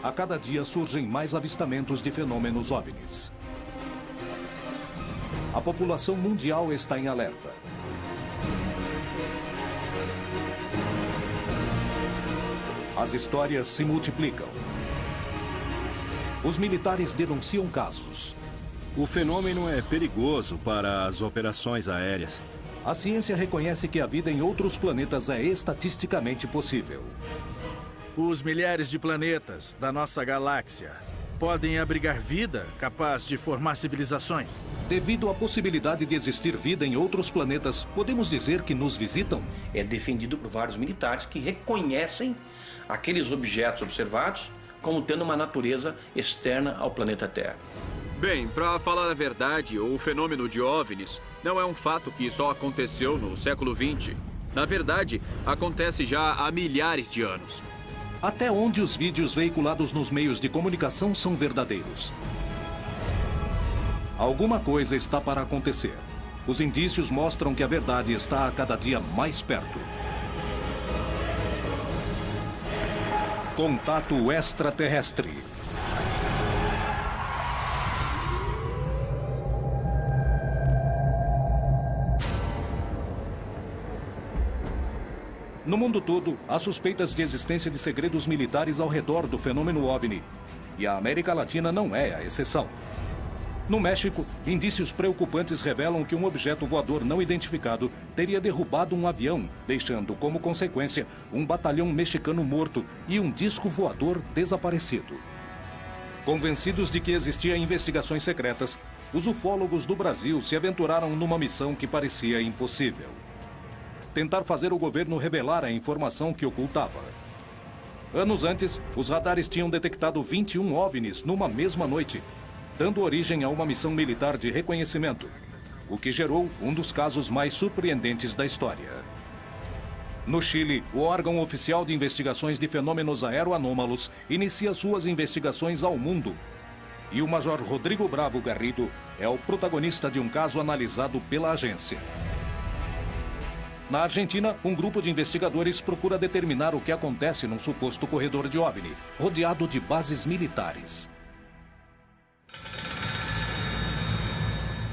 A cada dia surgem mais avistamentos de fenômenos OVNIs. A população mundial está em alerta. As histórias se multiplicam. Os militares denunciam casos. O fenômeno é perigoso para as operações aéreas. A ciência reconhece que a vida em outros planetas é estatisticamente possível. Os milhares de planetas da nossa galáxia podem abrigar vida capaz de formar civilizações. Devido à possibilidade de existir vida em outros planetas, podemos dizer que nos visitam? É defendido por vários militares que reconhecem aqueles objetos observados como tendo uma natureza externa ao planeta Terra. Bem, para falar a verdade, o fenômeno de OVNIs não é um fato que só aconteceu no século XX. Na verdade, acontece já há milhares de anos. Até onde os vídeos veiculados nos meios de comunicação são verdadeiros? Alguma coisa está para acontecer. Os indícios mostram que a verdade está a cada dia mais perto. Contato extraterrestre. No mundo todo, há suspeitas de existência de segredos militares ao redor do fenômeno OVNI. E a América Latina não é a exceção. No México, indícios preocupantes revelam que um objeto voador não identificado teria derrubado um avião, deixando como consequência um batalhão mexicano morto e um disco voador desaparecido. Convencidos de que existiam investigações secretas, os ufólogos do Brasil se aventuraram numa missão que parecia impossível: tentar fazer o governo revelar a informação que ocultava. Anos antes, os radares tinham detectado 21 OVNIs numa mesma noite, dando origem a uma missão militar de reconhecimento, o que gerou um dos casos mais surpreendentes da história. No Chile, o órgão oficial de investigações de fenômenos aeroanômalos inicia suas investigações ao mundo. E o Major Rodrigo Bravo Garrido é o protagonista de um caso analisado pela agência. Na Argentina, um grupo de investigadores procura determinar o que acontece num suposto corredor de OVNI, rodeado de bases militares.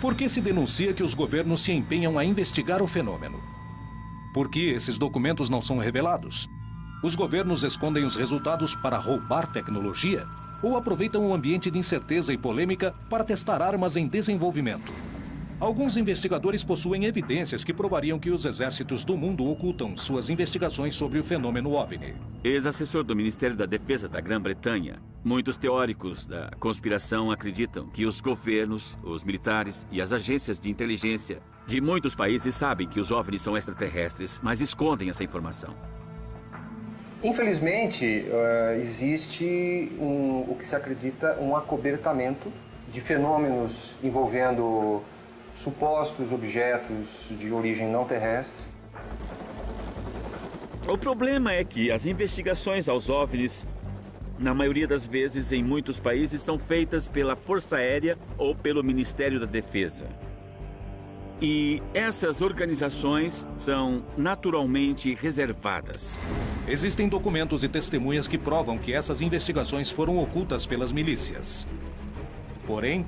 Por que se denuncia que os governos se empenham a investigar o fenômeno? Por que esses documentos não são revelados? Os governos escondem os resultados para roubar tecnologia? Ou aproveitam um ambiente de incerteza e polêmica para testar armas em desenvolvimento? Alguns investigadores possuem evidências que provariam que os exércitos do mundo ocultam suas investigações sobre o fenômeno OVNI. Ex-assessor do Ministério da Defesa da Grã-Bretanha, muitos teóricos da conspiração acreditam que os governos, os militares e as agências de inteligência de muitos países sabem que os OVNIs são extraterrestres, mas escondem essa informação. Infelizmente, existe o que se acredita um acobertamento de fenômenos envolvendo supostos objetos de origem não terrestre. O problema é que as investigações aos OVNIs, na maioria das vezes em muitos países, são feitas pela Força Aérea ou pelo Ministério da Defesa. E essas organizações são naturalmente reservadas. Existem documentos e testemunhas que provam que essas investigações foram ocultas pelas milícias. Porém,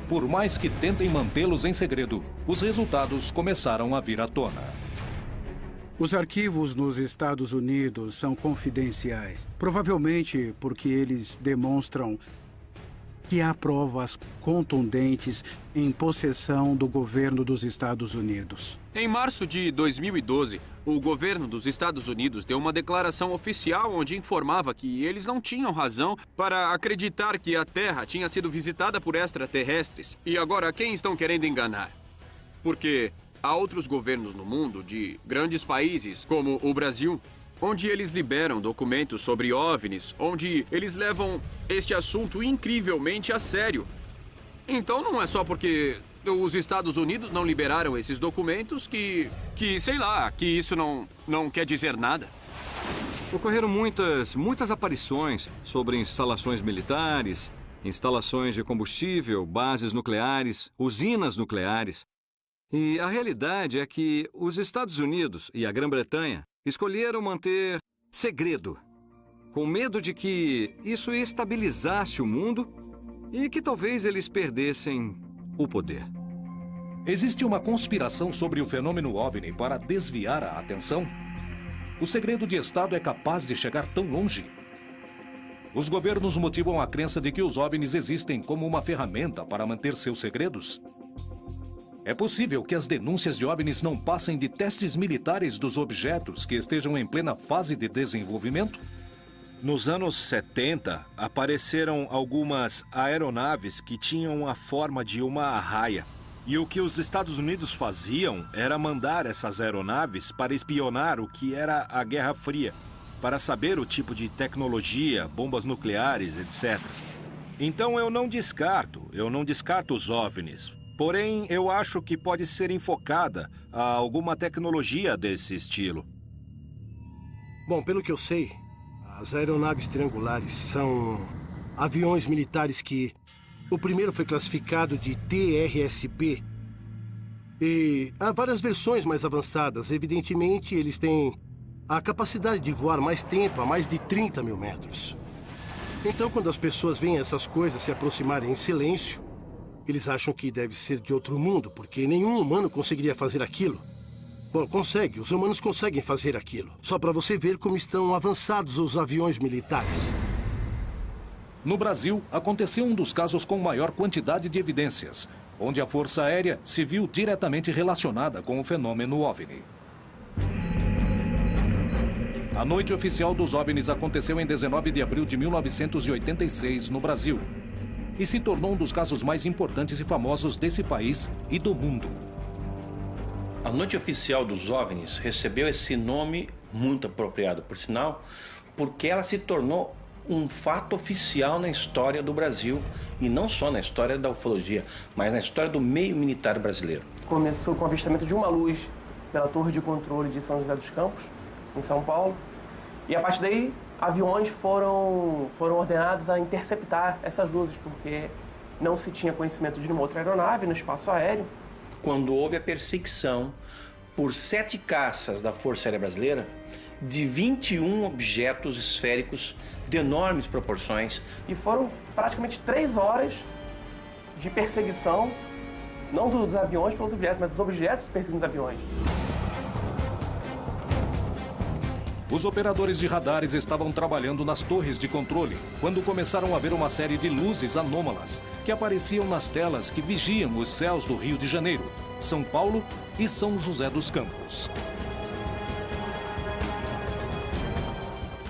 por mais que tentem mantê-los em segredo, os resultados começaram a vir à tona. Os arquivos nos Estados Unidos são confidenciais, provavelmente porque eles demonstram que há provas contundentes em possessão do governo dos Estados Unidos. Em março de 2012, o governo dos Estados Unidos deu uma declaração oficial onde informava que eles não tinham razão para acreditar que a Terra tinha sido visitada por extraterrestres. E agora, quem estão querendo enganar? Porque há outros governos no mundo, de grandes países, como o Brasil, onde eles liberam documentos sobre OVNIs, onde eles levam este assunto incrivelmente a sério. Então não é só porque os Estados Unidos não liberaram esses documentos que sei lá, que isso não quer dizer nada. Ocorreram muitas aparições sobre instalações militares, instalações de combustível, bases nucleares, usinas nucleares. E a realidade é que os Estados Unidos e a Grã-Bretanha escolheram manter segredo com medo de que isso estabilizasse o mundo e que talvez eles perdessem o poder. Existe uma conspiração sobre o fenômeno OVNI para desviar a atenção? O segredo de Estado é capaz de chegar tão longe? Os governos motivam a crença de que os OVNIs existem como uma ferramenta para manter seus segredos? É possível que as denúncias de OVNIs não passem de testes militares dos objetos que estejam em plena fase de desenvolvimento? Nos anos 70, apareceram algumas aeronaves que tinham a forma de uma arraia. E o que os Estados Unidos faziam era mandar essas aeronaves para espionar o que era a Guerra Fria, para saber o tipo de tecnologia, bombas nucleares, etc. Então eu não descarto os OVNIs. Porém, eu acho que pode ser enfocada a alguma tecnologia desse estilo. Bom, pelo que eu sei, as aeronaves triangulares são aviões militares que... O primeiro foi classificado de TRSB. E há várias versões mais avançadas. Evidentemente, eles têm a capacidade de voar mais tempo, a mais de 30 mil metros. Então, quando as pessoas veem essas coisas se aproximarem em silêncio, eles acham que deve ser de outro mundo, porque nenhum humano conseguiria fazer aquilo. Bom, consegue. Os humanos conseguem fazer aquilo. Só para você ver como estão avançados os aviões militares. No Brasil, aconteceu um dos casos com maior quantidade de evidências, onde a Força Aérea se viu diretamente relacionada com o fenômeno OVNI. A noite oficial dos OVNIs aconteceu em 19 de abril de 1986, no Brasil, e se tornou um dos casos mais importantes e famosos desse país e do mundo. A noite oficial dos OVNIs recebeu esse nome muito apropriado, por sinal, porque ela se tornou um fato oficial na história do Brasil, e não só na história da ufologia, mas na história do meio militar brasileiro. Começou com o avistamento de uma luz pela torre de controle de São José dos Campos, em São Paulo, e a partir daí aviões foram ordenados a interceptar essas luzes, porque não se tinha conhecimento de nenhuma outra aeronave no espaço aéreo. Quando houve a perseguição por 7 caças da Força Aérea Brasileira, de 21 objetos esféricos de enormes proporções. E foram praticamente 3 horas de perseguição, não dos aviões pelos objetos, mas dos objetos perseguindo os aviões. Os operadores de radares estavam trabalhando nas torres de controle, quando começaram a ver uma série de luzes anômalas que apareciam nas telas que vigiam os céus do Rio de Janeiro, São Paulo e São José dos Campos.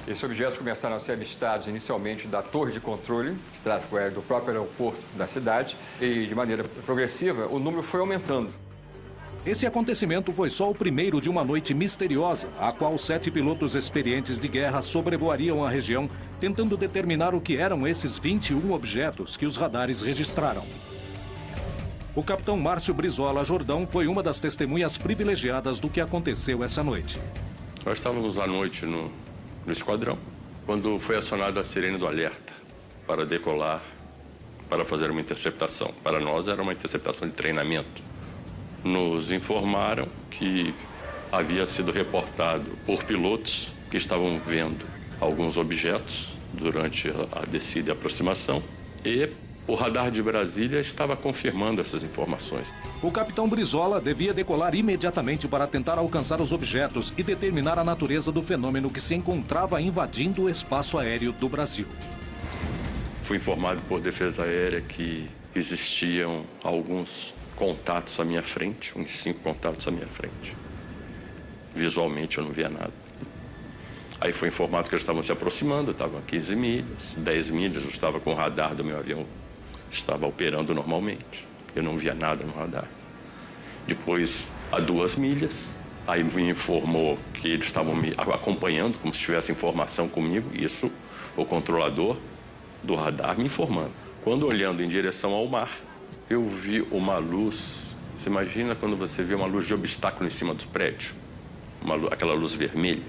Esses objetos começaram a ser avistados inicialmente da torre de controle de tráfego aéreo do próprio aeroporto da cidade e, de maneira progressiva, o número foi aumentando. Esse acontecimento foi só o primeiro de uma noite misteriosa, a qual 7 pilotos experientes de guerra sobrevoariam a região, tentando determinar o que eram esses 21 objetos que os radares registraram. O capitão Márcio Brizola Jordão foi uma das testemunhas privilegiadas do que aconteceu essa noite. Nós estávamos à noite no esquadrão, quando foi acionada a sirene do alerta para decolar, para fazer uma interceptação. Para nós era uma interceptação de treinamento. Nos informaram que havia sido reportado por pilotos que estavam vendo alguns objetos durante a descida e aproximação, e o radar de Brasília estava confirmando essas informações. O capitão Brizola devia decolar imediatamente para tentar alcançar os objetos e determinar a natureza do fenômeno que se encontrava invadindo o espaço aéreo do Brasil. Fui informado por Defesa Aérea que existiam alguns contatos à minha frente, uns 5 contatos à minha frente. Visualmente eu não via nada. Aí foi informado que eles estavam se aproximando, estavam a 15 milhas, 10 milhas, eu estava com o radar do meu avião, estava operando normalmente. Eu não via nada no radar. Depois, a 2 milhas, aí me informou que eles estavam me acompanhando, como se tivesse informação comigo, isso o controlador do radar me informando. Quando olhando em direção ao mar, eu vi uma luz. Você imagina quando você vê uma luz de obstáculo em cima do prédio? Aquela luz vermelha,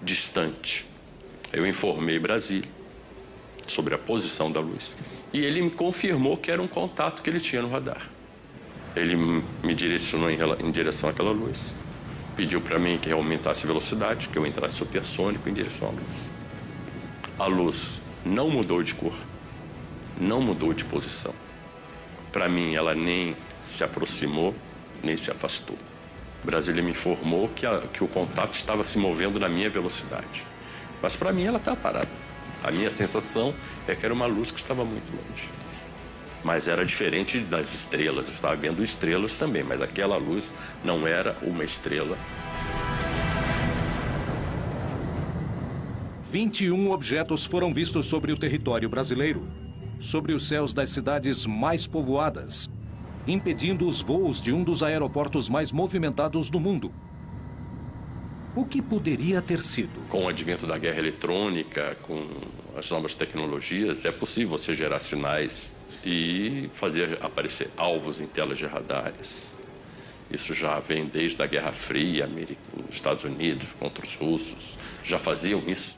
distante. Eu informei Brasília sobre a posição da luz. E ele me confirmou que era um contato que ele tinha no radar. Ele me direcionou em direção àquela luz. Pediu para mim que eu aumentasse a velocidade, que eu entrasse supersônico em direção à luz. A luz não mudou de cor, não mudou de posição. Para mim, ela nem se aproximou, nem se afastou. Brasília me informou que o contato estava se movendo na minha velocidade. Mas para mim ela estava parada. A minha sensação é que era uma luz que estava muito longe. Mas era diferente das estrelas. Eu estava vendo estrelas também, mas aquela luz não era uma estrela. 21 objetos foram vistos sobre o território brasileiro, sobre os céus das cidades mais povoadas, impedindo os voos de um dos aeroportos mais movimentados do mundo. O que poderia ter sido? Com o advento da guerra eletrônica, com as novas tecnologias, é possível você gerar sinais e fazer aparecer alvos em telas de radares. Isso já vem desde a Guerra Fria, os Estados Unidos contra os russos, já faziam isso.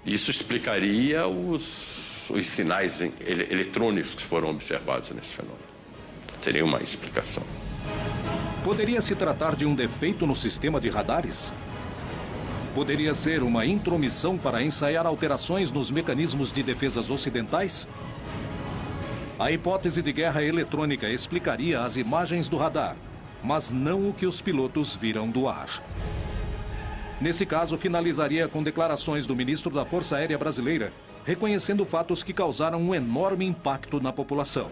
Isso explicaria os sinais eletrônicos que foram observados nesse fenômeno. Seria uma explicação. Poderia se tratar de um defeito no sistema de radares? Poderia ser uma intromissão para ensaiar alterações nos mecanismos de defesas ocidentais? A hipótese de guerra eletrônica explicaria as imagens do radar, mas não o que os pilotos viram do ar. Nesse caso, finalizaria com declarações do ministro da Força Aérea Brasileira, reconhecendo fatos que causaram um enorme impacto na população.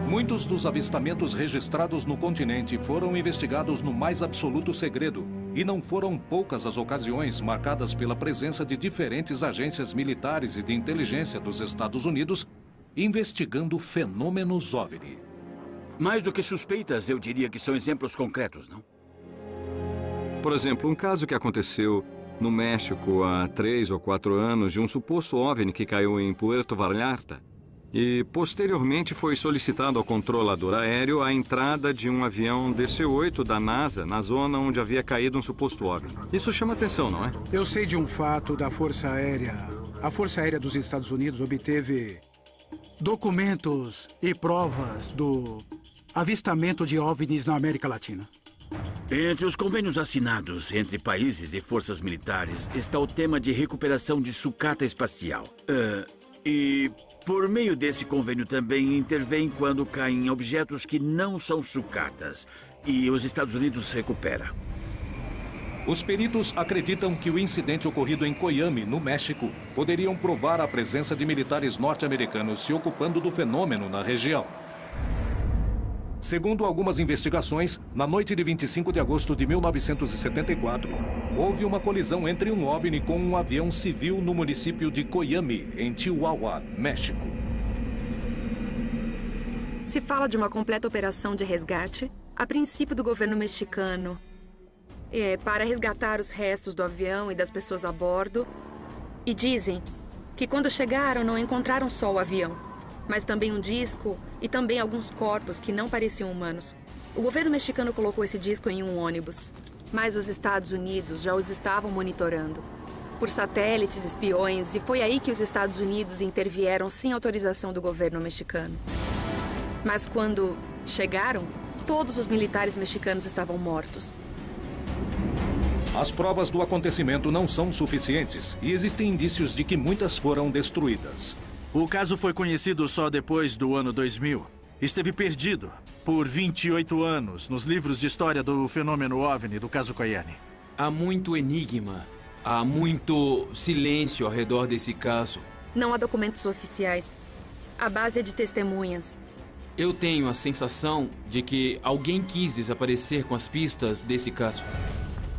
Muitos dos avistamentos registrados no continente foram investigados no mais absoluto segredo, e não foram poucas as ocasiões marcadas pela presença de diferentes agências militares e de inteligência dos Estados Unidos investigando fenômenos OVNI. Mais do que suspeitas, eu diria que são exemplos concretos, não? Por exemplo, um caso que aconteceu no México há 3 ou 4 anos de um suposto OVNI que caiu em Puerto Vallarta. E, posteriormente, foi solicitado ao controlador aéreo a entrada de um avião DC-8 da NASA na zona onde havia caído um suposto OVNI. Isso chama atenção, não é? Eu sei de um fato da Força Aérea. A Força Aérea dos Estados Unidos obteve documentos e provas do avistamento de OVNIs na América Latina. Entre os convênios assinados entre países e forças militares está o tema de recuperação de sucata espacial. Por meio desse convênio também intervém quando caem objetos que não são sucatas. E os Estados Unidos recupera. Os peritos acreditam que o incidente ocorrido em Coyame, no México, poderiam provar a presença de militares norte-americanos se ocupando do fenômeno na região. Segundo algumas investigações, na noite de 25 de agosto de 1974, houve uma colisão entre um OVNI com um avião civil no município de Coyame, em Chihuahua, México. Se fala de uma completa operação de resgate, a princípio do governo mexicano, para resgatar os restos do avião e das pessoas a bordo. E dizem que quando chegaram não encontraram só o avião, mas também um disco e também alguns corpos que não pareciam humanos. O governo mexicano colocou esse disco em um ônibus, mas os Estados Unidos já os estavam monitorando por satélites, espiões, e foi aí que os Estados Unidos intervieram sem autorização do governo mexicano. Mas quando chegaram, todos os militares mexicanos estavam mortos. As provas do acontecimento não são suficientes e existem indícios de que muitas foram destruídas. O caso foi conhecido só depois do ano 2000. Esteve perdido por 28 anos nos livros de história do fenômeno OVNI do caso Coyame. Há muito enigma, há muito silêncio ao redor desse caso. Não há documentos oficiais. A base é de testemunhas. Eu tenho a sensação de que alguém quis desaparecer com as pistas desse caso.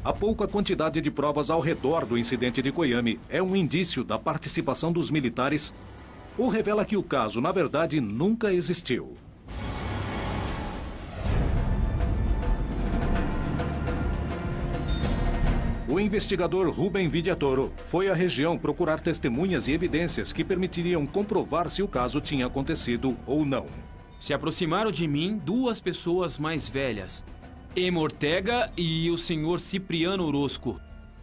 A pouca quantidade de provas ao redor do incidente de Coyame é um indício da participação dos militares ou revela que o caso, na verdade, nunca existiu. O investigador Rubem Vidiatoro foi à região procurar testemunhas e evidências que permitiriam comprovar se o caso tinha acontecido ou não. Se aproximaram de mim 2 pessoas mais velhas, Emma Ortega e o senhor Cipriano Orozco.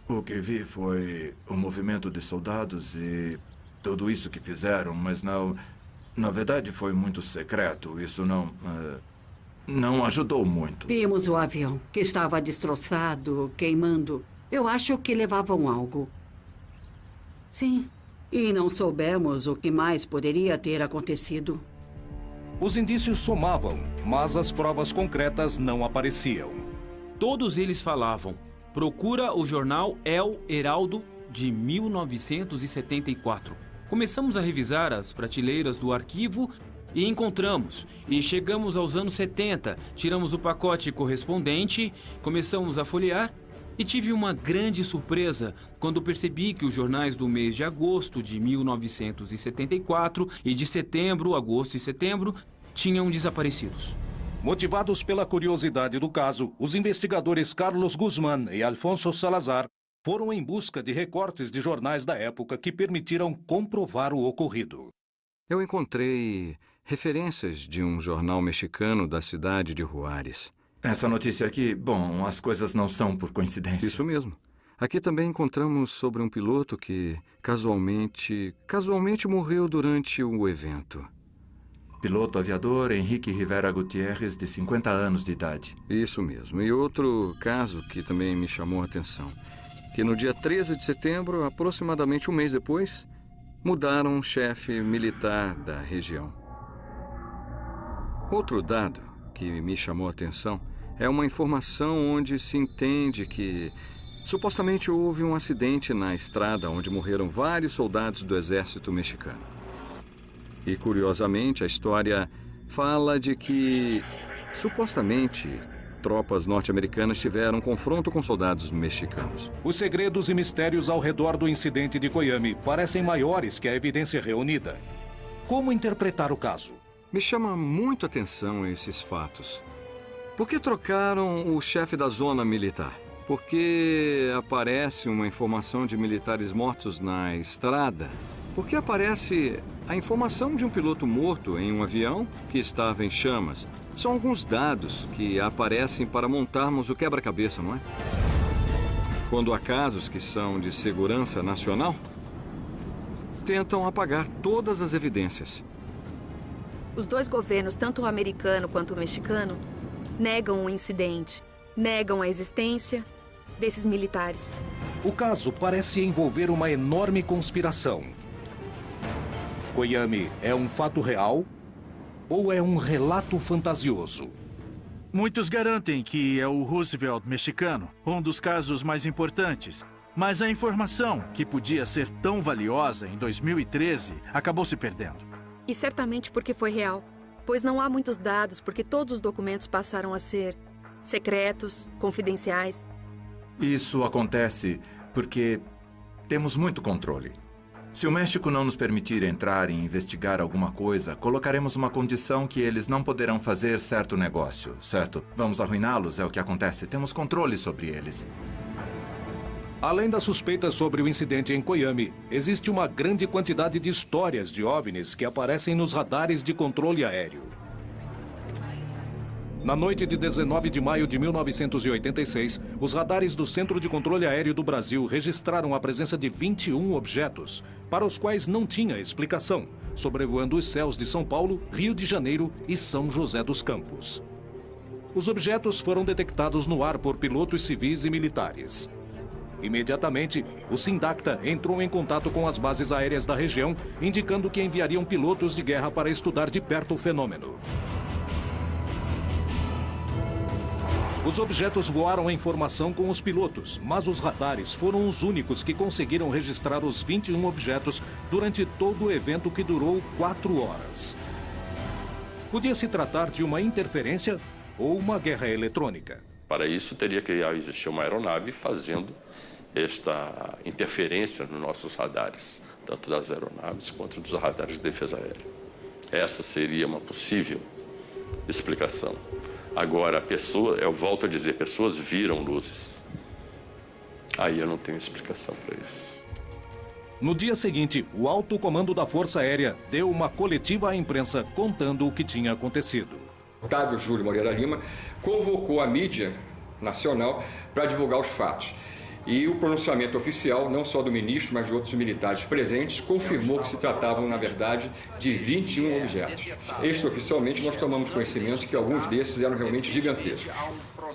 O que vi foi o movimento de soldados e tudo isso que fizeram, mas não... Na verdade, foi muito secreto. Isso não ajudou muito. Vimos o avião, que estava destroçado, queimando. Eu acho que levavam algo. Sim. E não soubemos o que mais poderia ter acontecido. Os indícios somavam, mas as provas concretas não apareciam. Todos eles falavam: procura o jornal El Heraldo de 1974. Começamos a revisar as prateleiras do arquivo e encontramos. E chegamos aos anos 70, tiramos o pacote correspondente, começamos a folhear e tive uma grande surpresa quando percebi que os jornais do mês de agosto de 1974 e de setembro, agosto e setembro, tinham desaparecidos. Motivados pela curiosidade do caso, os investigadores Carlos Guzmán e Alfonso Salazar foram em busca de recortes de jornais da época que permitiram comprovar o ocorrido. Eu encontrei referências de um jornal mexicano da cidade de Juárez. Essa notícia aqui, bom, as coisas não são por coincidência. Isso mesmo. Aqui também encontramos sobre um piloto que casualmente morreu durante o evento. Piloto aviador Henrique Rivera Gutierrez, de 50 anos de idade. Isso mesmo. E outro caso que também me chamou a atenção, que no dia 13 de setembro, aproximadamente um mês depois, mudaram um chefe militar da região. Outro dado que me chamou a atenção é uma informação onde se entende que supostamente houve um acidente na estrada onde morreram vários soldados do exército mexicano. E, curiosamente, a história fala de que, supostamente, tropas norte-americanas tiveram um confronto com soldados mexicanos. Os segredos e mistérios ao redor do incidente de Coiame parecem maiores que a evidência reunida. Como interpretar o caso? Me chama muito a atenção esses fatos. Por que trocaram o chefe da zona militar? Por que aparece uma informação de militares mortos na estrada? Por que aparece a informação de um piloto morto em um avião que estava em chamas? São alguns dados que aparecem para montarmos o quebra-cabeça, não é? Quando há casos que são de segurança nacional, tentam apagar todas as evidências. Os dois governos, tanto o americano quanto o mexicano, negam o incidente, negam a existência desses militares. O caso parece envolver uma enorme conspiração. Coiame é um fato real ou é um relato fantasioso? Muitos garantem que é o Roosevelt mexicano, um dos casos mais importantes. Mas a informação, que podia ser tão valiosa em 2013, acabou se perdendo. E certamente porque foi real, pois não há muitos dados porque todos os documentos passaram a ser secretos, confidenciais. Isso acontece porque temos muito controle. Se o México não nos permitir entrar e investigar alguma coisa, colocaremos uma condição que eles não poderão fazer certo negócio, certo? Vamos arruiná-los, é o que acontece. Temos controle sobre eles. Além das suspeitas sobre o incidente em Coiame, existe uma grande quantidade de histórias de OVNIs que aparecem nos radares de controle aéreo. Na noite de 19 de maio de 1986, os radares do Centro de Controle Aéreo do Brasil registraram a presença de 21 objetos, para os quais não tinha explicação, sobrevoando os céus de São Paulo, Rio de Janeiro e São José dos Campos. Os objetos foram detectados no ar por pilotos civis e militares. Imediatamente, o Sindacta entrou em contato com as bases aéreas da região, indicando que enviariam pilotos de guerra para estudar de perto o fenômeno. Os objetos voaram em formação com os pilotos, mas os radares foram os únicos que conseguiram registrar os 21 objetos durante todo o evento, que durou 4 horas. Podia se tratar de uma interferência ou uma guerra eletrônica. Para isso, teria que existir uma aeronave fazendo esta interferência nos nossos radares, tanto das aeronaves quanto dos radares de defesa aérea. Essa seria uma possível explicação. Agora, eu volto a dizer, pessoas viram luzes. Aí eu não tenho explicação para isso. No dia seguinte, o alto comando da Força Aérea deu uma coletiva à imprensa contando o que tinha acontecido. Otávio Júlio Moreira Lima convocou a mídia nacional para divulgar os fatos. E o pronunciamento oficial, não só do ministro, mas de outros militares presentes, confirmou que se tratavam, na verdade, de 21 objetos. Extraoficialmente, nós tomamos conhecimento que alguns desses eram realmente gigantescos.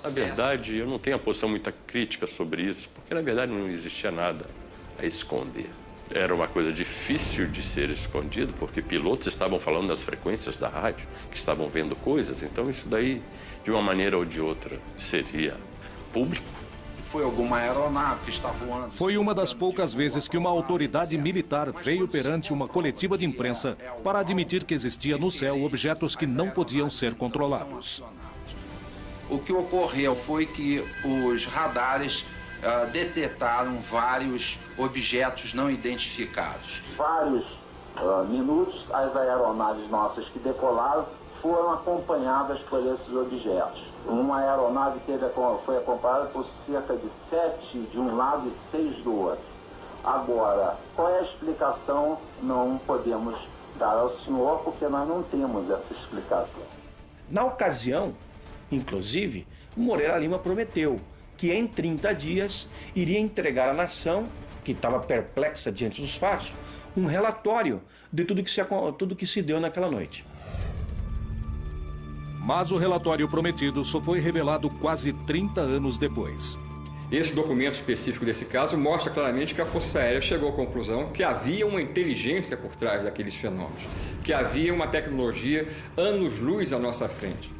Na verdade, eu não tenho uma posição muito crítica sobre isso, porque, na verdade, não existia nada a esconder. Era uma coisa difícil de ser escondido, porque pilotos estavam falando nas frequências da rádio, que estavam vendo coisas, então isso daí, de uma maneira ou de outra, seria público. Foi alguma aeronave que está voando. Foi uma das poucas vezes que uma autoridade militar veio perante uma coletiva de imprensa para admitir que existia no céu objetos que não podiam ser controlados. O que ocorreu foi que os radares detectaram vários objetos não identificados. Vários minutos, as aeronaves nossas que decolaram foram acompanhadas por esses objetos. Uma aeronave foi acompanhada por cerca de 7 de um lado e 6 do outro. Agora, qual é a explicação? Não podemos dar ao senhor, porque nós não temos essa explicação. Na ocasião, inclusive, o Moreira Lima prometeu que em 30 dias iria entregar à nação, que estava perplexa diante dos fatos, um relatório de tudo que se deu naquela noite. Mas o relatório prometido só foi revelado quase 30 anos depois. Esse documento específico desse caso mostra claramente que a Força Aérea chegou à conclusão que havia uma inteligência por trás daqueles fenômenos, que havia uma tecnologia anos-luz à nossa frente.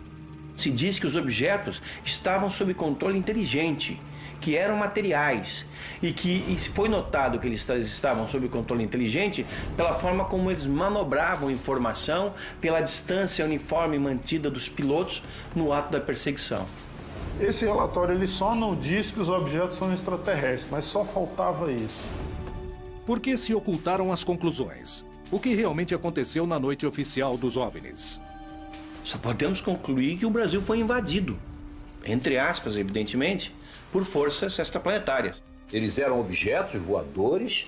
Se diz que os objetos estavam sob controle inteligente, que eram materiais, e foi notado que eles estavam sob controle inteligente pela forma como eles manobravam informação, pela distância uniforme mantida dos pilotos no ato da perseguição. Esse relatório ele só não diz que os objetos são extraterrestres, mas só faltava isso. Por que se ocultaram as conclusões? O que realmente aconteceu na noite oficial dos OVNIs? Só podemos concluir que o Brasil foi invadido, entre aspas, evidentemente, por forças extraplanetárias. Eles eram objetos voadores,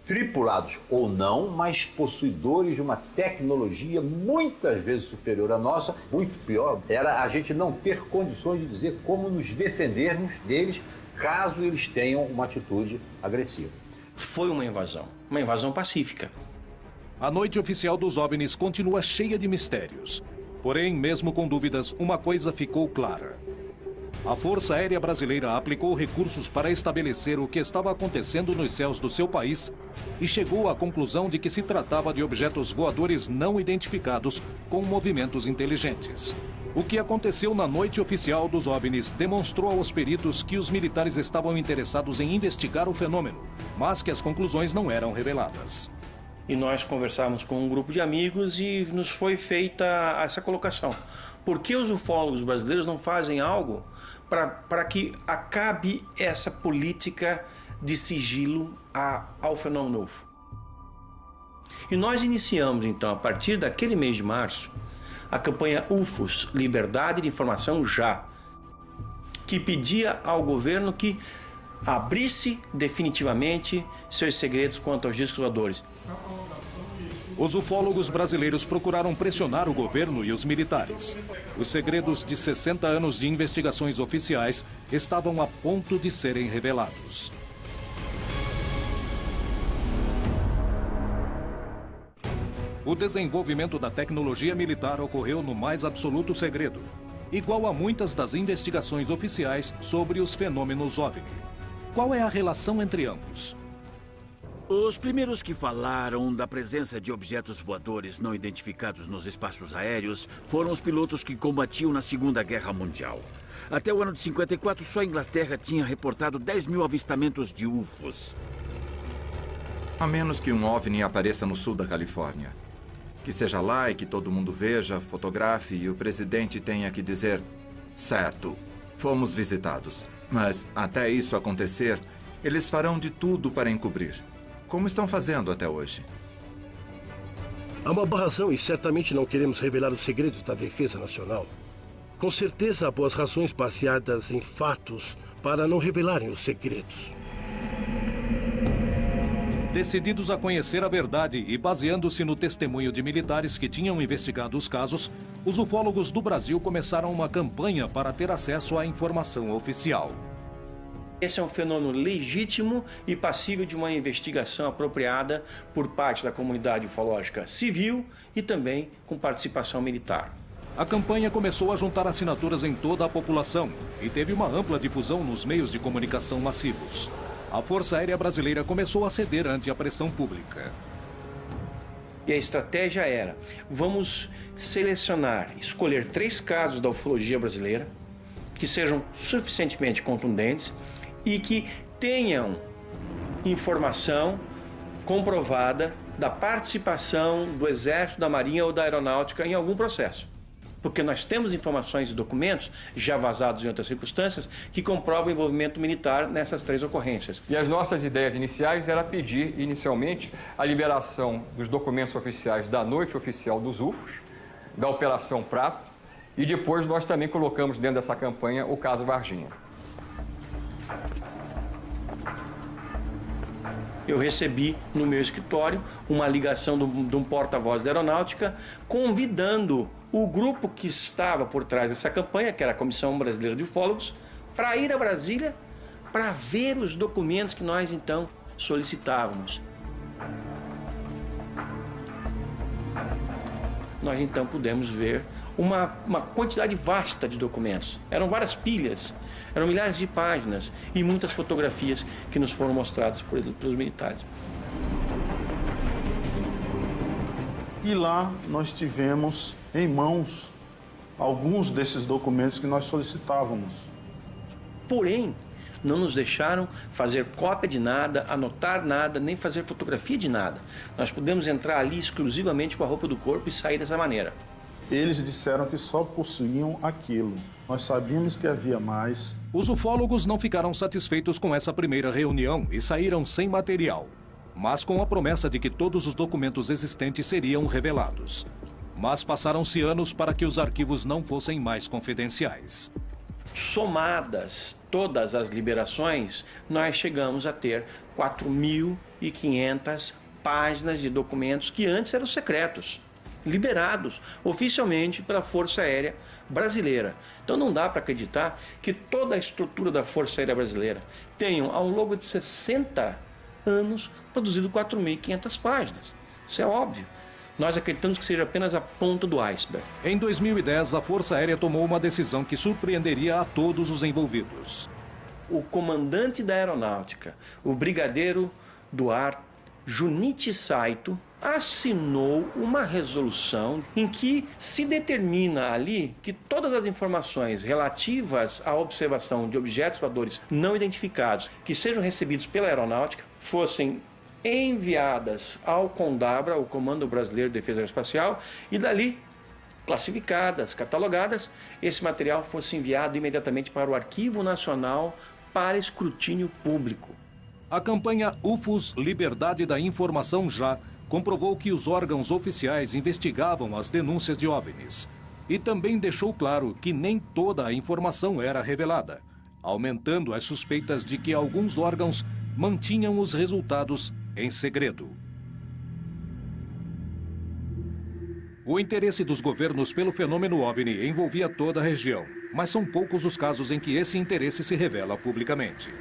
tripulados ou não, mas possuidores de uma tecnologia muitas vezes superior à nossa. Muito pior era a gente não ter condições de dizer como nos defendermos deles, caso eles tenham uma atitude agressiva. Foi uma invasão pacífica. A noite oficial dos OVNIs continua cheia de mistérios. Porém, mesmo com dúvidas, uma coisa ficou clara. A Força Aérea Brasileira aplicou recursos para estabelecer o que estava acontecendo nos céus do seu país e chegou à conclusão de que se tratava de objetos voadores não identificados com movimentos inteligentes. O que aconteceu na noite oficial dos OVNIs demonstrou aos peritos que os militares estavam interessados em investigar o fenômeno, mas que as conclusões não eram reveladas. E nós conversamos com um grupo de amigos e nos foi feita essa colocação. Por que os ufólogos brasileiros não fazem algo para que acabe essa política de sigilo ao fenômeno UFO? E nós iniciamos, então, a partir daquele mês de março, a campanha UFOS, Liberdade de Informação Já, que pedia ao governo que abrisse definitivamente seus segredos quanto aos discos voadores. Os ufólogos brasileiros procuraram pressionar o governo e os militares. Os segredos de 60 anos de investigações oficiais estavam a ponto de serem revelados. O desenvolvimento da tecnologia militar ocorreu no mais absoluto segredo, igual a muitas das investigações oficiais sobre os fenômenos OVNI. Qual é a relação entre ambos? Os primeiros que falaram da presença de objetos voadores não identificados nos espaços aéreos foram os pilotos que combatiam na Segunda Guerra Mundial. Até o ano de 54, só a Inglaterra tinha reportado 10 mil avistamentos de UFOs. A menos que um OVNI apareça no sul da Califórnia. Que seja lá e que todo mundo veja, fotografe e o presidente tenha que dizer: certo, fomos visitados. Mas até isso acontecer, eles farão de tudo para encobrir. Como estão fazendo até hoje? Há uma boa razão e certamente não queremos revelar os segredos da defesa nacional. Com certeza há boas razões baseadas em fatos para não revelarem os segredos. Decididos a conhecer a verdade e baseando-se no testemunho de militares que tinham investigado os casos, os ufólogos do Brasil começaram uma campanha para ter acesso à informação oficial. Esse é um fenômeno legítimo e passível de uma investigação apropriada por parte da comunidade ufológica civil e também com participação militar. A campanha começou a juntar assinaturas em toda a população e teve uma ampla difusão nos meios de comunicação massivos. A Força Aérea Brasileira começou a ceder ante a pressão pública. E a estratégia era, vamos selecionar, escolher 3 casos da ufologia brasileira que sejam suficientemente contundentes e que tenham informação comprovada da participação do Exército, da Marinha ou da Aeronáutica em algum processo. Porque nós temos informações e documentos, já vazados em outras circunstâncias, que comprovam o envolvimento militar nessas 3 ocorrências. E as nossas ideias iniciais era pedir, inicialmente, a liberação dos documentos oficiais da Noite Oficial dos UFOs, da Operação Prato, e depois nós também colocamos dentro dessa campanha o caso Varginha. Eu recebi no meu escritório uma ligação de um porta-voz da Aeronáutica convidando o grupo que estava por trás dessa campanha, que era a Comissão Brasileira de Ufólogos, para ir a Brasília para ver os documentos que nós então solicitávamos. Nós então pudemos ver uma quantidade vasta de documentos. Eram várias pilhas, eram milhares de páginas e muitas fotografias que nos foram mostradas pelos militares. E lá nós tivemos em mãos alguns desses documentos que nós solicitávamos. Porém, não nos deixaram fazer cópia de nada, anotar nada, nem fazer fotografia de nada. Nós pudemos entrar ali exclusivamente com a roupa do corpo e sair dessa maneira. Eles disseram que só possuíam aquilo. Nós sabíamos que havia mais. Os ufólogos não ficaram satisfeitos com essa primeira reunião e saíram sem material, mas com a promessa de que todos os documentos existentes seriam revelados. Mas passaram-se anos para que os arquivos não fossem mais confidenciais. Somadas todas as liberações, nós chegamos a ter 4.500 páginas de documentos que antes eram secretos, liberados oficialmente pela Força Aérea Brasileira. Então não dá para acreditar que toda a estrutura da Força Aérea Brasileira tenha, ao longo de 60 anos, produzido 4.500 páginas. Isso é óbvio. Nós acreditamos que seja apenas a ponta do iceberg. Em 2010, a Força Aérea tomou uma decisão que surpreenderia a todos os envolvidos. O comandante da Aeronáutica, o brigadeiro do ar Junichi Saito, assinou uma resolução em que se determina ali que todas as informações relativas à observação de objetos voadores não identificados que sejam recebidos pela Aeronáutica fossem enviadas ao CONDABRA, o Comando Brasileiro de Defesa Aeroespacial, e dali, classificadas, catalogadas, esse material fosse enviado imediatamente para o Arquivo Nacional para escrutínio público. A campanha UFOS Liberdade da Informação Já comprovou que os órgãos oficiais investigavam as denúncias de OVNIs e também deixou claro que nem toda a informação era revelada, aumentando as suspeitas de que alguns órgãos mantinham os resultados em segredo. O interesse dos governos pelo fenômeno OVNI envolvia toda a região, mas são poucos os casos em que esse interesse se revela publicamente.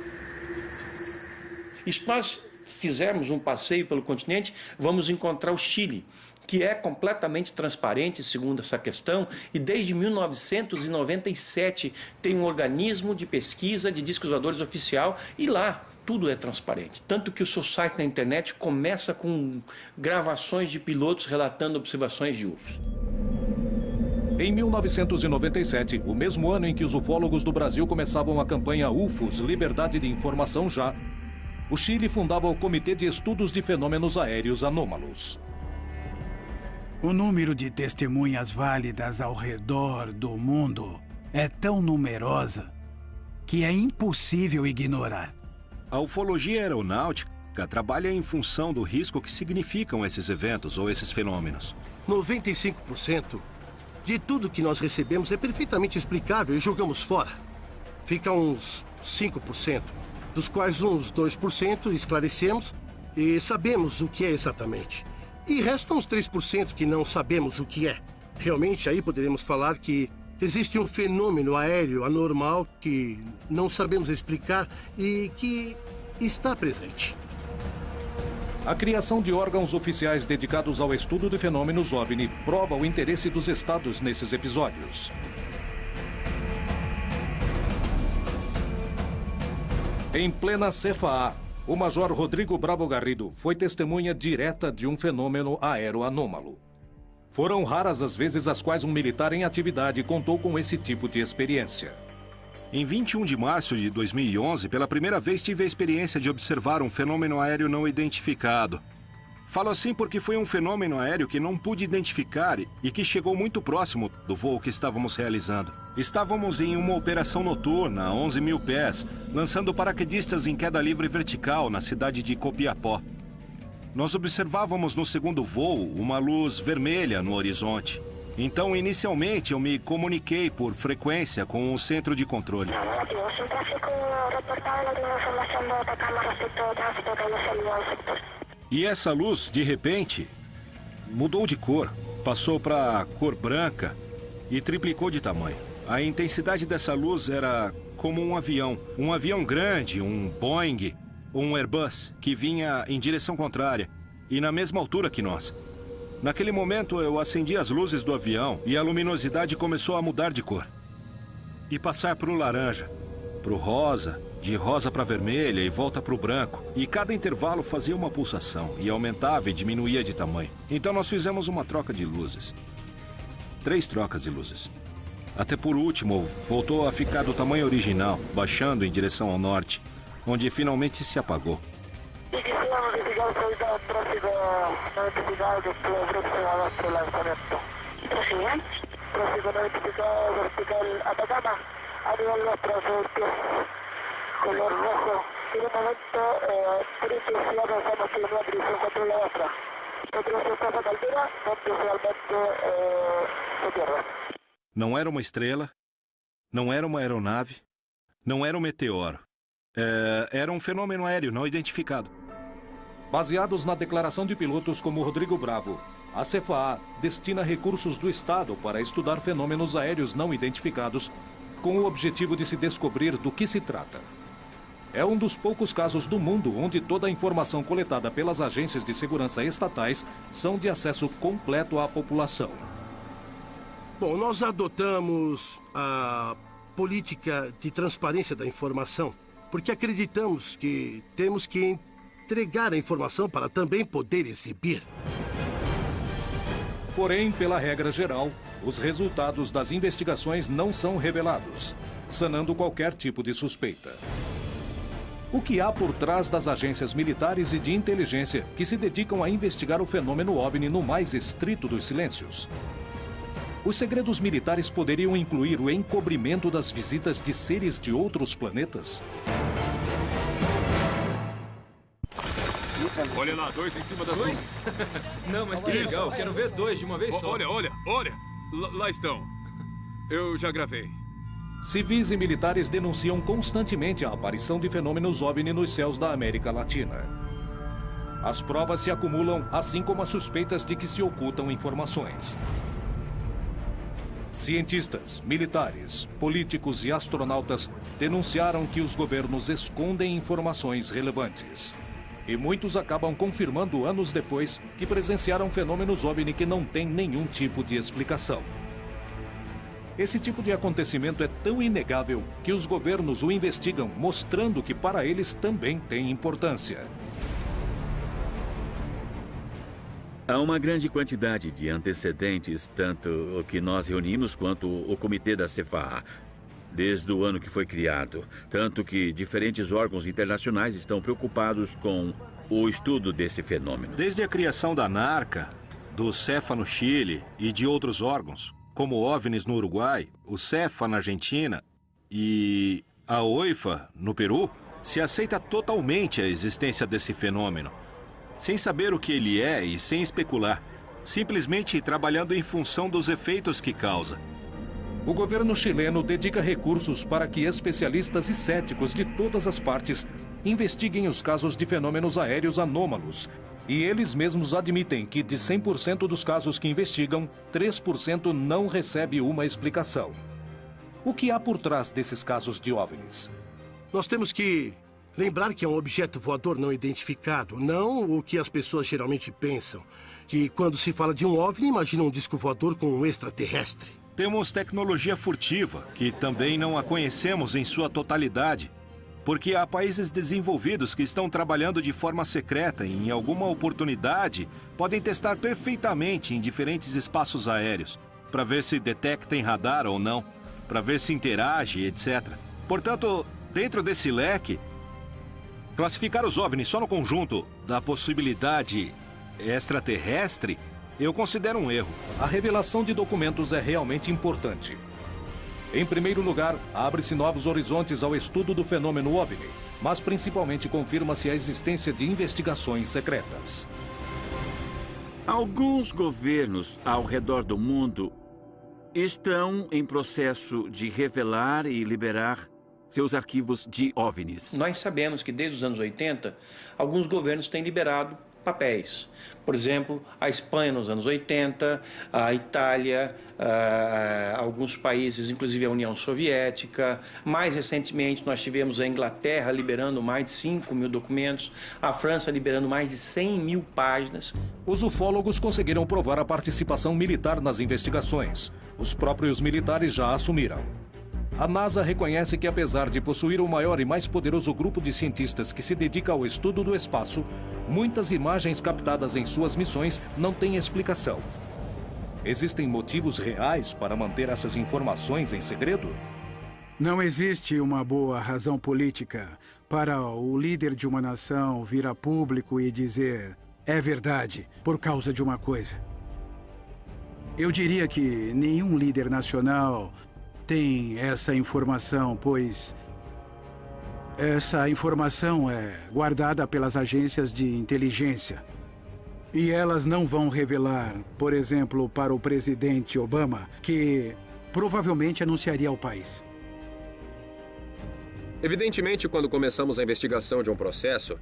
E se nós fizermos um passeio pelo continente, vamos encontrar o Chile, que é completamente transparente, segundo essa questão, e desde 1997 tem um organismo de pesquisa de discos voadores oficial, e lá tudo é transparente. Tanto que o seu site na internet começa com gravações de pilotos relatando observações de UFOs. Em 1997, o mesmo ano em que os ufólogos do Brasil começavam a campanha UFOS Liberdade de Informação Já, o Chile fundava o Comitê de Estudos de Fenômenos Aéreos Anômalos. O número de testemunhas válidas ao redor do mundo é tão numerosa que é impossível ignorar. A ufologia aeronáutica trabalha em função do risco que significam esses eventos ou esses fenômenos. 95% de tudo que nós recebemos é perfeitamente explicável e jogamos fora. Fica uns 5%, dos quais uns 2% esclarecemos e sabemos o que é exatamente. E restam uns 3% que não sabemos o que é. Realmente, aí poderíamos falar que existe um fenômeno aéreo anormal que não sabemos explicar e que está presente. A criação de órgãos oficiais dedicados ao estudo de fenômenos OVNI prova o interesse dos estados nesses episódios. Em plena CFA, o Major Rodrigo Bravo Garrido foi testemunha direta de um fenômeno aéreo anômalo. Foram raras as vezes as quais um militar em atividade contou com esse tipo de experiência. Em 21 de março de 2011, pela primeira vez tive a experiência de observar um fenômeno aéreo não identificado. Falo assim porque foi um fenômeno aéreo que não pude identificar e que chegou muito próximo do voo que estávamos realizando. Estávamos em uma operação noturna a 11 mil pés, lançando paraquedistas em queda livre vertical na cidade de Copiapó. Nós observávamos no segundo voo uma luz vermelha no horizonte. Então, inicialmente, eu me comuniquei por frequência com o centro de controle. E essa luz, de repente, mudou de cor. Passou para cor branca e triplicou de tamanho. A intensidade dessa luz era como um avião grande, um Boeing, um Airbus, que vinha em direção contrária e na mesma altura que nós. Naquele momento, eu acendi as luzes do avião e a luminosidade começou a mudar de cor. E passar para o laranja, para o rosa, de rosa para vermelha e volta para o branco. E cada intervalo fazia uma pulsação e aumentava e diminuía de tamanho. Então nós fizemos uma troca de luzes. 3 trocas de luzes. Até por último, voltou a ficar do tamanho original, baixando em direção ao norte, onde finalmente se apagou. E que sea notificado ahorita tráfico no identificado que estuvo próximo a nuestro lanzamiento. ¿Prosigue? Tráfico no identificado vertical Atacama, a nivel nuestro color rojo. En un momento, por intensidad pensamos que la dirección controla nuestra. Nosotros estamos a altura, donde realmente se pierde. Não era uma estrela, não era uma aeronave, não era um meteoro. Era um fenômeno aéreo não identificado. Baseados na declaração de pilotos como Rodrigo Bravo, a CFA destina recursos do Estado para estudar fenômenos aéreos não identificados, com o objetivo de se descobrir do que se trata. É um dos poucos casos do mundo onde toda a informação coletada pelas agências de segurança estatais são de acesso completo à população. Bom, nós adotamos a política de transparência da informação porque acreditamos que temos que entregar a informação para também poder exibir. Porém, pela regra geral, os resultados das investigações não são revelados, sanando qualquer tipo de suspeita. O que há por trás das agências militares e de inteligência que se dedicam a investigar o fenômeno OVNI no mais estrito dos silêncios? Os segredos militares poderiam incluir o encobrimento das visitas de seres de outros planetas? Olha lá, 2 em cima das nuvens. Não, mas que legal, quero ver 2 de uma vez só. Olha. Lá estão. Eu já gravei. Civis e militares denunciam constantemente a aparição de fenômenos OVNI nos céus da América Latina. As provas se acumulam, assim como as suspeitas de que se ocultam informações. Cientistas, militares, políticos e astronautas denunciaram que os governos escondem informações relevantes. E muitos acabam confirmando anos depois que presenciaram fenômenos OVNI que não têm nenhum tipo de explicação. Esse tipo de acontecimento é tão inegável que os governos o investigam, mostrando que para eles também tem importância. Há uma grande quantidade de antecedentes, tanto o que nós reunimos quanto o comitê da CFA, desde o ano que foi criado. Tanto que diferentes órgãos internacionais estão preocupados com o estudo desse fenômeno. Desde a criação da NARCA, do CEFA no Chile e de outros órgãos, como o OVNIs no Uruguai, o CEFA na Argentina e a OIFA no Peru, se aceita totalmente a existência desse fenômeno, sem saber o que ele é e sem especular, simplesmente trabalhando em função dos efeitos que causa. O governo chileno dedica recursos para que especialistas e céticos de todas as partes investiguem os casos de fenômenos aéreos anômalos. E eles mesmos admitem que de 100% dos casos que investigam, 3% não recebe uma explicação. O que há por trás desses casos de OVNIs? Nós temos que lembrar que é um objeto voador não identificado, não o que as pessoas geralmente pensam. Que quando se fala de um OVNI, imaginam um disco voador com um extraterrestre. Temos tecnologia furtiva, que também não a conhecemos em sua totalidade. Porque há países desenvolvidos que estão trabalhando de forma secreta e, em alguma oportunidade, podem testar perfeitamente em diferentes espaços aéreos, para ver se detecta em radar ou não, para ver se interage, etc. Portanto, dentro desse leque, classificar os OVNIs só no conjunto da possibilidade extraterrestre, eu considero um erro. A revelação de documentos é realmente importante. Em primeiro lugar, abre-se novos horizontes ao estudo do fenômeno OVNI, mas principalmente confirma-se a existência de investigações secretas. Alguns governos ao redor do mundo estão em processo de revelar e liberar seus arquivos de OVNIs. Nós sabemos que desde os anos 80, alguns governos têm liberado papéis. Por exemplo, a Espanha nos anos 80, a Itália, alguns países, inclusive a União Soviética. Mais recentemente, nós tivemos a Inglaterra liberando mais de 5.000 documentos, a França liberando mais de 100.000 páginas. Os ufólogos conseguiram provar a participação militar nas investigações. Os próprios militares já assumiram. A NASA reconhece que, apesar de possuir o maior e mais poderoso grupo de cientistas que se dedica ao estudo do espaço, muitas imagens captadas em suas missões não têm explicação. Existem motivos reais para manter essas informações em segredo? Não existe uma boa razão política para o líder de uma nação vir a público e dizer é verdade por causa de uma coisa. Eu diria que nenhum líder nacional tem essa informação, pois essa informação é guardada pelas agências de inteligência. E elas não vão revelar, por exemplo, para o presidente Obama, que provavelmente anunciaria ao país. Evidentemente, quando começamos a investigação de um processo,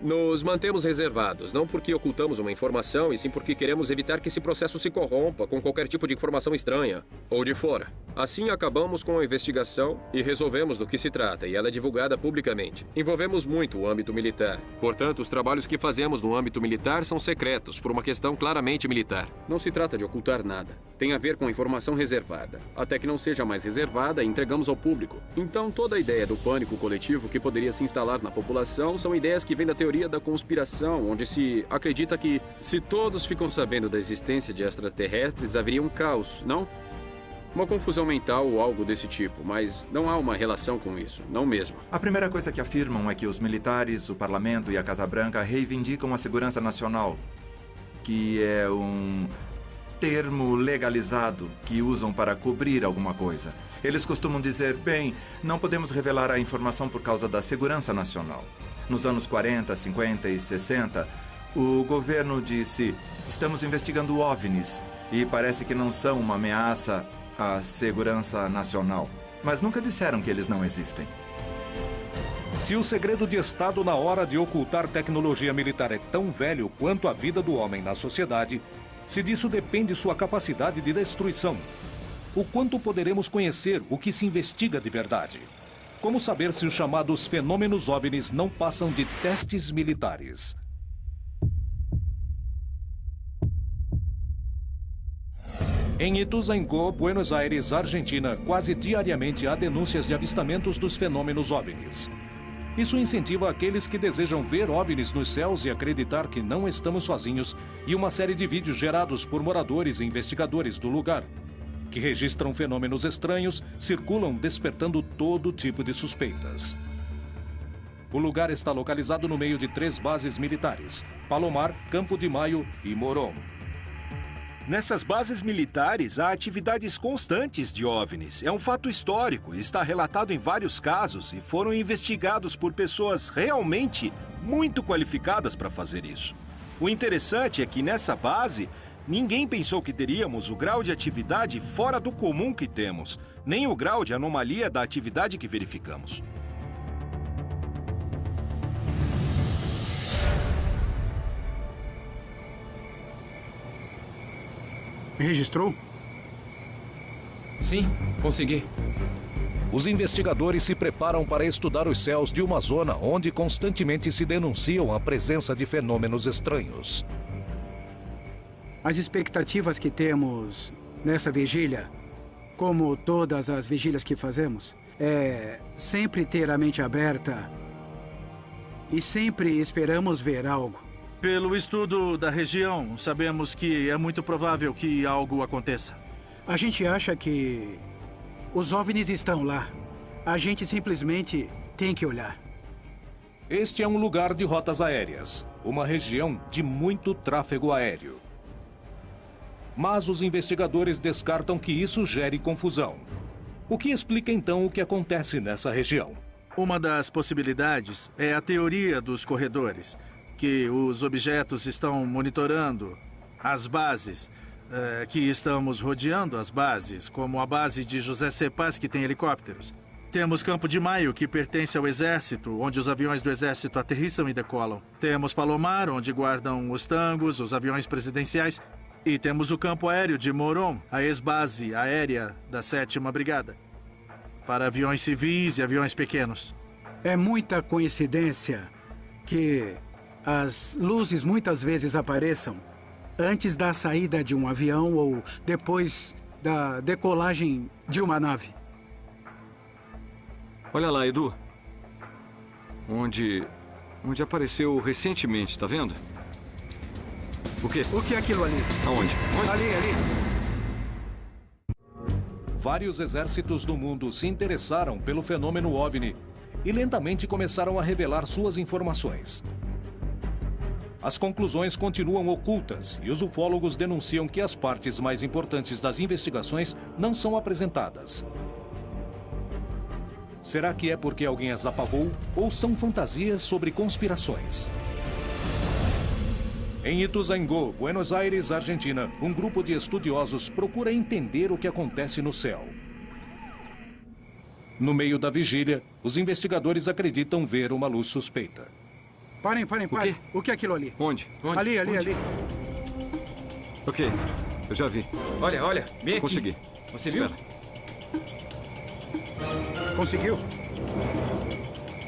nos mantemos reservados, não porque ocultamos uma informação, e sim porque queremos evitar que esse processo se corrompa com qualquer tipo de informação estranha ou de fora. Assim, acabamos com a investigação e resolvemos do que se trata, e ela é divulgada publicamente. Envolvemos muito o âmbito militar. Portanto, os trabalhos que fazemos no âmbito militar são secretos, por uma questão claramente militar. Não se trata de ocultar nada. Tem a ver com informação reservada. Até que não seja mais reservada, entregamos ao público. Então, toda a ideia do pânico coletivo que poderia se instalar na população são ideias que vêm da teoria da conspiração, onde se acredita que, se todos ficam sabendo da existência de extraterrestres, haveria um caos, não? Uma confusão mental ou algo desse tipo, mas não há uma relação com isso, não mesmo. A primeira coisa que afirmam é que os militares, o parlamento e a Casa Branca reivindicam a segurança nacional, que é um termo legalizado que usam para cobrir alguma coisa. Eles costumam dizer, bem, não podemos revelar a informação por causa da segurança nacional. Nos anos 40, 50 e 60, o governo disse, estamos investigando OVNIs e parece que não são uma ameaça à segurança nacional. Mas nunca disseram que eles não existem. Se o segredo de Estado na hora de ocultar tecnologia militar é tão velho quanto a vida do homem na sociedade, se disso depende sua capacidade de destruição, o quanto poderemos conhecer o que se investiga de verdade? Como saber se os chamados fenômenos OVNIs não passam de testes militares? Em Ituzaingó, Buenos Aires, Argentina, quase diariamente há denúncias de avistamentos dos fenômenos OVNIs. Isso incentiva aqueles que desejam ver OVNIs nos céus e acreditar que não estamos sozinhos, e uma série de vídeos gerados por moradores e investigadores do lugar, que registram fenômenos estranhos, circulam despertando todo tipo de suspeitas. O lugar está localizado no meio de 3 bases militares: Palomar, Campo de Maio e Morón. Nessas bases militares, há atividades constantes de OVNIs. É um fato histórico, está relatado em vários casos e foram investigados por pessoas realmente muito qualificadas para fazer isso. O interessante é que nessa base, ninguém pensou que teríamos o grau de atividade fora do comum que temos, nem o grau de anomalia da atividade que verificamos. Registrou? Sim, consegui. Os investigadores se preparam para estudar os céus de uma zona onde constantemente se denunciam a presença de fenômenos estranhos. As expectativas que temos nessa vigília, como todas as vigílias que fazemos, é sempre ter a mente aberta e sempre esperamos ver algo. Pelo estudo da região, sabemos que é muito provável que algo aconteça. A gente acha que os OVNIs estão lá. A gente simplesmente tem que olhar. Este é um lugar de rotas aéreas, uma região de muito tráfego aéreo. Mas os investigadores descartam que isso gere confusão. O que explica então o que acontece nessa região? Uma das possibilidades é a teoria dos corredores, que os objetos estão monitorando as bases, que estamos rodeando as bases, como a base de José C. Paz, que tem helicópteros. Temos Campo de Maio, que pertence ao Exército, onde os aviões do Exército aterrissam e decolam. Temos Palomar, onde guardam os tangos, os aviões presidenciais. E temos o campo aéreo de Moron, a ex-base aérea da 7ª Brigada, para aviões civis e aviões pequenos. É muita coincidência que as luzes muitas vezes apareçam antes da saída de um avião ou depois da decolagem de uma nave. Olha lá, Edu. Onde apareceu recentemente, tá vendo? O quê? O que é aquilo ali? Aonde? Ali. Vários exércitos do mundo se interessaram pelo fenômeno OVNI e lentamente começaram a revelar suas informações. As conclusões continuam ocultas e os ufólogos denunciam que as partes mais importantes das investigações não são apresentadas. Será que é porque alguém as apagou ou são fantasias sobre conspirações? Em Ituzaingó, Buenos Aires, Argentina, um grupo de estudiosos procura entender o que acontece no céu. No meio da vigília, os investigadores acreditam ver uma luz suspeita. Parem. O que é aquilo ali? Onde? Ali. O quê? Eu já vi. Olha, bem aqui. Consegui. Você viu? Conseguiu?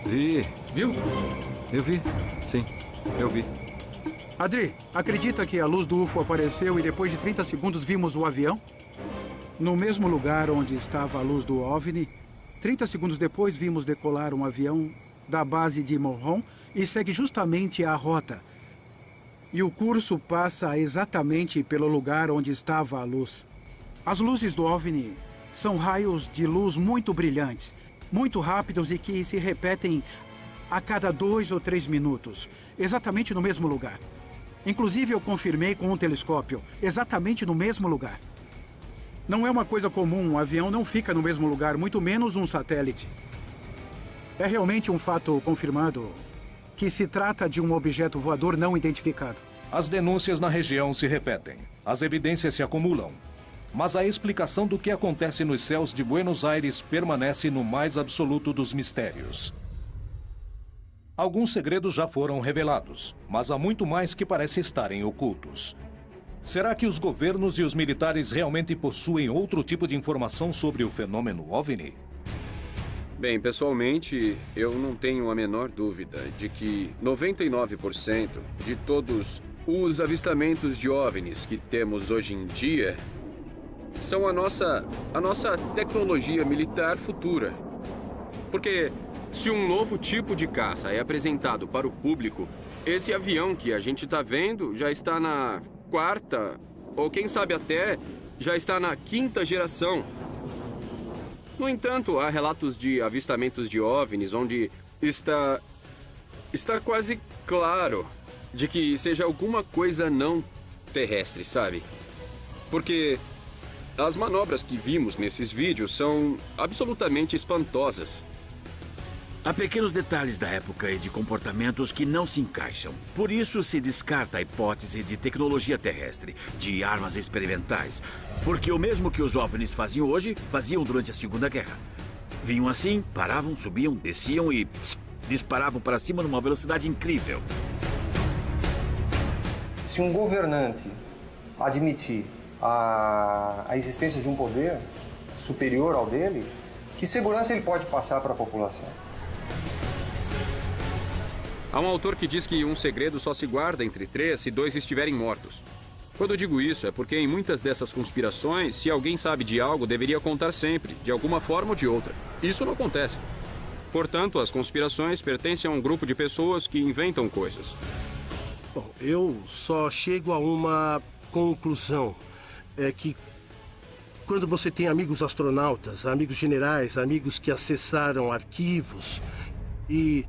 Vi. Viu? Eu vi. Sim, eu vi. Adri, acredita que a luz do UFO apareceu e depois de 30 segundos vimos o avião? No mesmo lugar onde estava a luz do OVNI, 30 segundos depois vimos decolar um avião da base de Moron e segue justamente a rota. E o curso passa exatamente pelo lugar onde estava a luz. As luzes do OVNI são raios de luz muito brilhantes, muito rápidos e que se repetem a cada 2 ou 3 minutos, exatamente no mesmo lugar. Inclusive, eu confirmei com um telescópio, exatamente no mesmo lugar. Não é uma coisa comum, um avião não fica no mesmo lugar, muito menos um satélite. É realmente um fato confirmado que se trata de um objeto voador não identificado. As denúncias na região se repetem, as evidências se acumulam. Mas a explicação do que acontece nos céus de Buenos Aires permanece no mais absoluto dos mistérios. Alguns segredos já foram revelados, mas há muito mais que parece estarem ocultos. Será que os governos e os militares realmente possuem outro tipo de informação sobre o fenômeno OVNI? Bem, pessoalmente, eu não tenho a menor dúvida de que 99% de todos os avistamentos de OVNIs que temos hoje em dia são a nossa tecnologia militar futura. Porque se um novo tipo de caça é apresentado para o público, esse avião que a gente está vendo já está na 4ª, ou quem sabe até já está na 5ª geração. No entanto, há relatos de avistamentos de OVNIs onde está quase claro de que seja alguma coisa não terrestre, sabe? Porque as manobras que vimos nesses vídeos são absolutamente espantosas. Há pequenos detalhes da época e de comportamentos que não se encaixam. Por isso se descarta a hipótese de tecnologia terrestre, de armas experimentais. Porque o mesmo que os OVNIs faziam hoje, faziam durante a Segunda Guerra. Vinham assim, paravam, subiam, desciam e disparavam para cima numa velocidade incrível. Se um governante admitir a existência de um poder, superior ao dele, que segurança ele pode passar para a população? Há um autor que diz que um segredo só se guarda entre 3 se 2 estiverem mortos. Quando eu digo isso, é porque em muitas dessas conspirações, se alguém sabe de algo, deveria contar sempre, de alguma forma ou de outra. Isso não acontece. Portanto, as conspirações pertencem a um grupo de pessoas que inventam coisas. Bom, eu só chego a uma conclusão. É que quando você tem amigos astronautas, amigos generais, amigos que acessaram arquivos e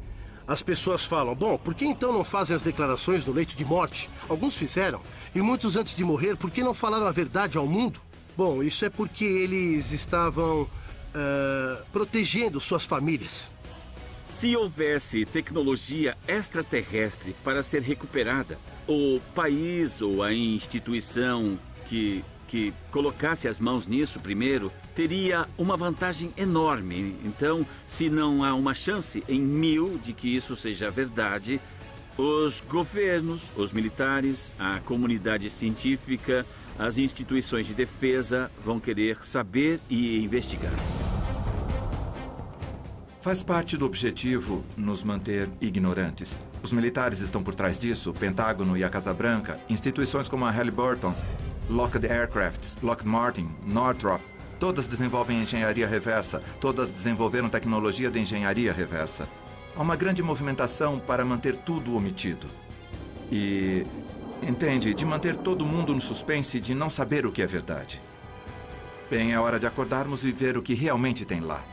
as pessoas falam, bom, por que então não fazem as declarações no leito de morte? Alguns fizeram. E muitos antes de morrer, por que não falaram a verdade ao mundo? Bom, isso é porque eles estavam protegendo suas famílias. Se houvesse tecnologia extraterrestre para ser recuperada, o país ou a instituição que colocasse as mãos nisso primeiro teria uma vantagem enorme. Então, se não há uma chance em 1000 de que isso seja verdade, os governos, os militares, a comunidade científica, as instituições de defesa vão querer saber e investigar. Faz parte do objetivo nos manter ignorantes. Os militares estão por trás disso, o Pentágono e a Casa Branca, instituições como a Halliburton, Lockheed Aircraft, Lockheed Martin, Northrop, todas desenvolvem engenharia reversa, todas desenvolveram tecnologia de engenharia reversa. Há uma grande movimentação para manter tudo omitido. E, entende, de manter todo mundo no suspense de não saber o que é verdade. Bem, é hora de acordarmos e ver o que realmente tem lá.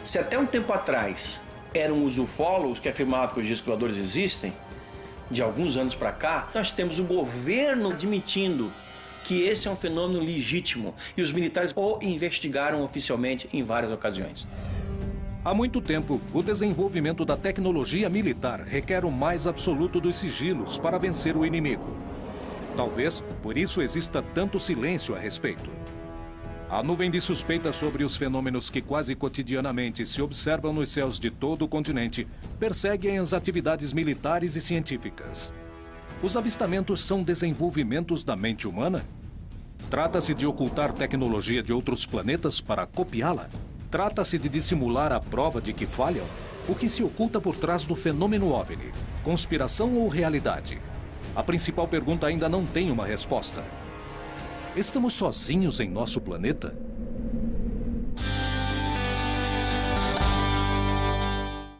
Se até um tempo atrás eram os ufólogos que afirmavam que os discos voadores existem, de alguns anos para cá, nós temos o governo admitindo que esse é um fenômeno legítimo e os militares o investigaram oficialmente em várias ocasiões. Há muito tempo, o desenvolvimento da tecnologia militar requer o mais absoluto dos sigilos para vencer o inimigo. Talvez por isso exista tanto silêncio a respeito. A nuvem de suspeitas sobre os fenômenos que quase cotidianamente se observam nos céus de todo o continente perseguem as atividades militares e científicas. Os avistamentos são desenvolvimentos da mente humana? Trata-se de ocultar tecnologia de outros planetas para copiá-la? Trata-se de dissimular a prova de que falham? O que se oculta por trás do fenômeno OVNI? Conspiração ou realidade? A principal pergunta ainda não tem uma resposta. Estamos sozinhos em nosso planeta?